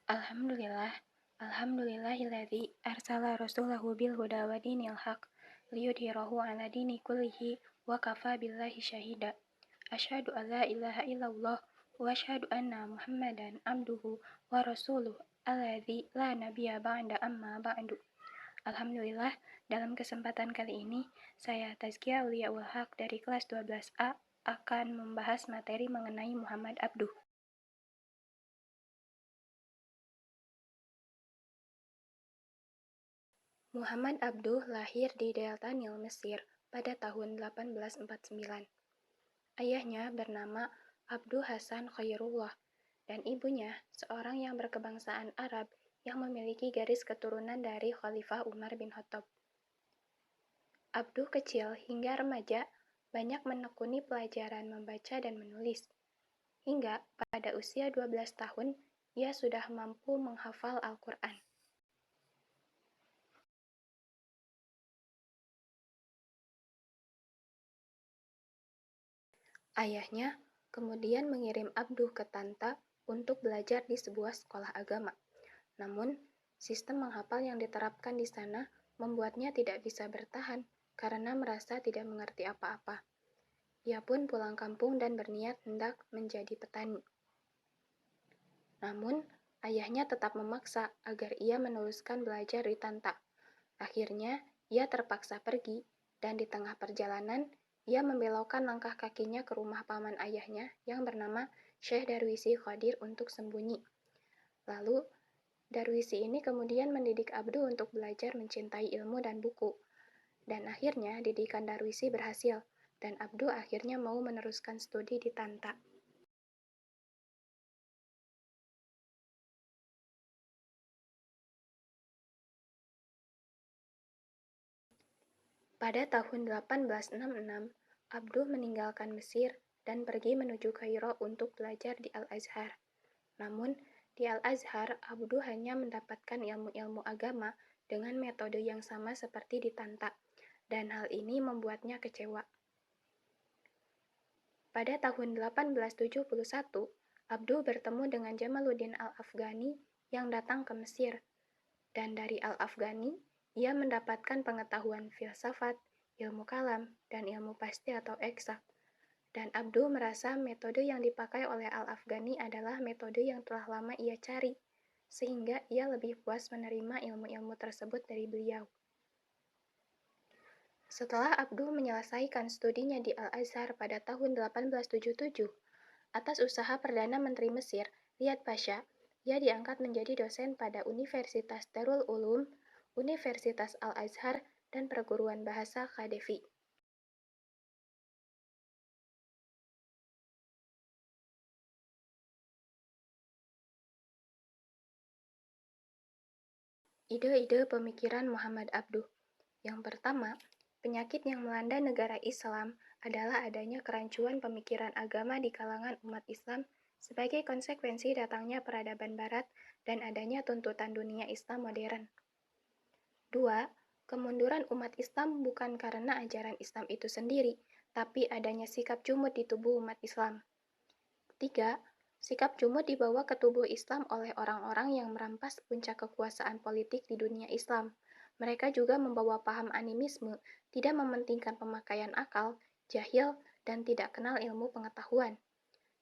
Alhamdulillah, alhamdulillahilladzi arsala rasulahu bil huda wa dinil haq liyudhhirahu 'ala dini kullihi wa kafa billahi syahida. Asyhadu an la ilaha illallah wa asyhadu anna Muhammadan abduhu wa rasuluh alladzi la nabiyya ba'da amma ba'du. Alhamdulillah, dalam kesempatan kali ini saya Tazkiyah Auliyaul Haq dari kelas 12A akan membahas materi mengenai Muhammad Abduh. Muhammad Abduh lahir di Delta Nil, Mesir pada tahun 1849. Ayahnya bernama Abduh Hasan Khairullah dan ibunya seorang yang berkebangsaan Arab yang memiliki garis keturunan dari Khalifah Umar bin Khattab. Abduh kecil hingga remaja banyak menekuni pelajaran membaca dan menulis. Hingga pada usia 12 tahun, ia sudah mampu menghafal Al-Quran. Ayahnya kemudian mengirim Abduh ke Tanta untuk belajar di sebuah sekolah agama. Namun, sistem menghafal yang diterapkan di sana membuatnya tidak bisa bertahan karena merasa tidak mengerti apa-apa. Ia pun pulang kampung dan berniat hendak menjadi petani. Namun, ayahnya tetap memaksa agar ia meneruskan belajar di Tanta. Akhirnya, ia terpaksa pergi, dan di tengah perjalanan, ia membelokkan langkah kakinya ke rumah paman ayahnya yang bernama Syekh Darwisi Qadir untuk sembunyi. Lalu, Darwisi ini kemudian mendidik Abduh untuk belajar mencintai ilmu dan buku. Dan akhirnya didikan Darwisi berhasil, dan Abduh akhirnya mau meneruskan studi di Tanta. Pada tahun 1866, Abduh meninggalkan Mesir dan pergi menuju Kairo untuk belajar di Al-Azhar. Namun, di Al-Azhar, Abduh hanya mendapatkan ilmu-ilmu agama dengan metode yang sama seperti di Tanta, dan hal ini membuatnya kecewa. Pada tahun 1871, Abduh bertemu dengan Jamaluddin Al-Afghani yang datang ke Mesir, dan dari Al-Afghani, ia mendapatkan pengetahuan filsafat, ilmu kalam, dan ilmu pasti atau eksak. Dan Abduh merasa metode yang dipakai oleh Al-Afghani adalah metode yang telah lama ia cari, sehingga ia lebih puas menerima ilmu-ilmu tersebut dari beliau. Setelah Abduh menyelesaikan studinya di Al-Azhar pada tahun 1877, atas usaha Perdana Menteri Mesir, Riyad Pasha, ia diangkat menjadi dosen pada Universitas Darul Ulum, Universitas Al-Azhar, dan Perguruan Bahasa Qadefi. Ide-ide pemikiran Muhammad Abduh. Yang pertama, penyakit yang melanda negara Islam adalah adanya kerancuan pemikiran agama di kalangan umat Islam sebagai konsekuensi datangnya peradaban Barat dan adanya tuntutan dunia Islam modern. 2. Kemunduran umat Islam bukan karena ajaran Islam itu sendiri, tapi adanya sikap jumud di tubuh umat Islam. 3. Sikap jumud dibawa ke tubuh Islam oleh orang-orang yang merampas puncak kekuasaan politik di dunia Islam. Mereka juga membawa paham animisme, tidak mementingkan pemakaian akal, jahil, dan tidak kenal ilmu pengetahuan.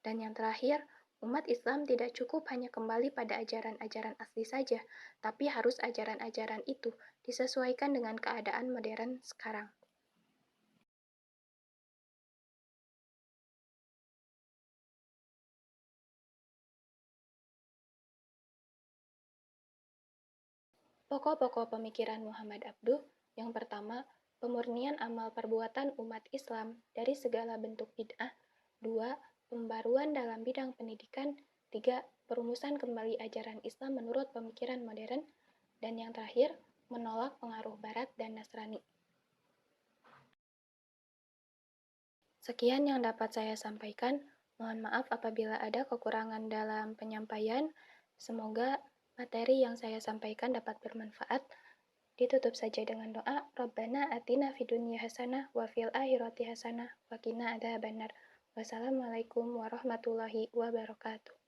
Dan yang terakhir, umat Islam tidak cukup hanya kembali pada ajaran-ajaran asli saja, tapi harus ajaran-ajaran itu disesuaikan dengan keadaan modern sekarang. Pokok-pokok pemikiran Muhammad Abduh. Yang pertama, pemurnian amal perbuatan umat Islam dari segala bentuk bid'ah. 2. Pembaruan dalam bidang pendidikan. 3. Perumusan kembali ajaran Islam menurut pemikiran modern. Dan yang terakhir, menolak pengaruh Barat dan Nasrani. Sekian yang dapat saya sampaikan. Mohon maaf apabila ada kekurangan dalam penyampaian. Semoga materi yang saya sampaikan dapat bermanfaat. Ditutup saja dengan doa, Rabbana atina fid dunya hasanah wa fil akhirati hasanah wa qina adzabannar. Wassalamualaikum warahmatullahi wabarakatuh.